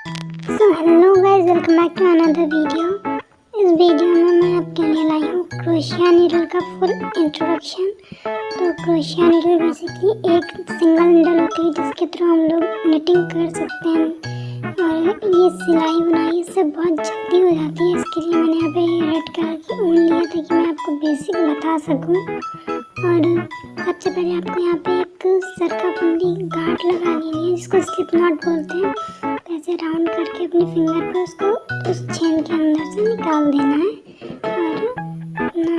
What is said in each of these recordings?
So hello guys, welcome back to another video. इस video में मैं आपके लिए लाई हूँ क्रोशिया नीडल का फुल इंट्रोडक्शन। तो क्रोशिया नीडल बेसिकली एक सिंगल नीडल होती है जिसके थ्रू हम लोग निटिंग कर सकते हैं और ये सिलाई बुनाई इससे बहुत जल्दी हो जाती है। इसके लिए मैंने यहाँ पे रेड कलर की ऊन लिया ताकि मैं आपको बेसिक बता सकूँ। और सबसे पहले आपको यहाँ पे एक सरकापुंडी गांठ लगा लेनी है जिसको स्लिप नॉट बोलते हैं। ऐसे राउंड करके अपने फिंगर पे उसको उस चेन के अंदर से निकाल देना है और अपना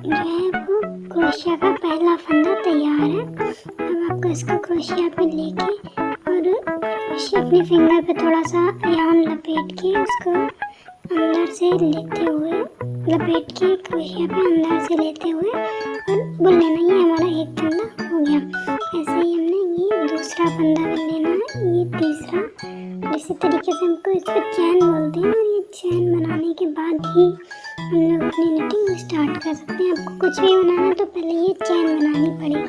जो है वो क्रोशिया का पहला फंदा तैयार है। अब आपको इसको क्रोशिया पे लेके और क्रोशिया अपने फिंगर पे थोड़ा सा यार्न लपेट के उसको अंदर से लेते हुए लपेट के क्रोशिया पे अंदर से लेते हुए और बुन लेना। ये हमारा एक फंदा हो गया। ऐसे ही हमने ये दूसरा फंदा बुन लेना है, ये तीसरा। इसी तरीके से हमको इसको चैन बोलते हैं और ये चैन बनाने के बाद ही हम लोग अपनी निटिंग स्टार्ट कर सकते हैं। आपको कुछ भी बनाना है तो पहले ये चैन बनानी पड़ेगी।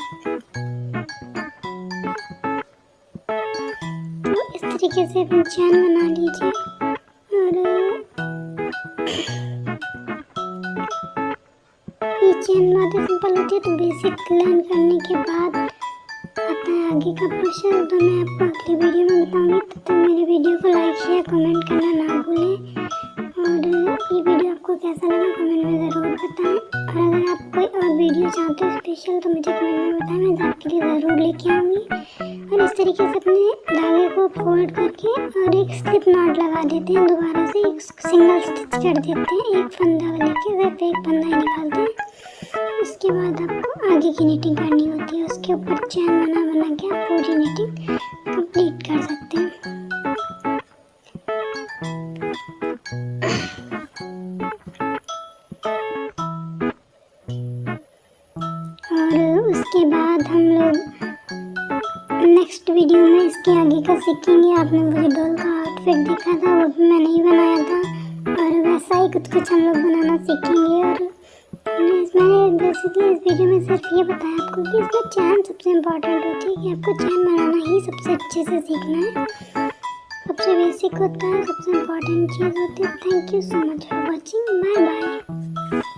तो इस तरीके से अपनी चैन बना लीजिए और ये चैन बहुत सिंपल होती है। तो बेसिक लर्न करने के बाद आता है आगे का प्रोसेस, तो मैं आपको अगली वीडियो में बताऊंगी। तब तक मेरे वीडियो को लाइक शेयर कमेंट करना ना भूलें और ये वीडियो आपको कैसा लगा कमेंट में ज़रूर बताएं। और अगर आप कोई और वीडियो चाहते हो स्पेशल तो मुझे कमेंट में बताएं, मैं आपके लिए ज़रूर लेके आऊँगी। और इस तरीके से अपने धागे को फोल्ड करके और एक स्लिप नॉट लगा देते हैं, दोबारा से एक सिंगल स्टिच कर देते हैं। एक फंदा लेके सिर्फ एक फंदा ही निकालते हैं। उसके बाद आपको आगे की निटिंग करनी होती है, उसके ऊपर चैन बना के आप पूरी निटिंग कंप्लीट कर सकते हैं। और उसके बाद हम लोग नेक्स्ट वीडियो में इसके आगे का सीखेंगे। आपने मुझे डॉल का आउटफिट देखा था, वो भी मैंने ही बनाया था और वैसा ही कुछ हम लोग बनाना सीखेंगे। और मैंने बेसिकली इस वीडियो में सिर्फ ये बताया आपको कि इसमें चैन सबसे इम्पोर्टेंट होती है कि आपको चैन बनाना ही सबसे अच्छे से सीखना है। सबसे बेसिक होता है, सबसे इम्पोर्टेंट चीज़ होती है। Thank you so much for watching. Bye bye.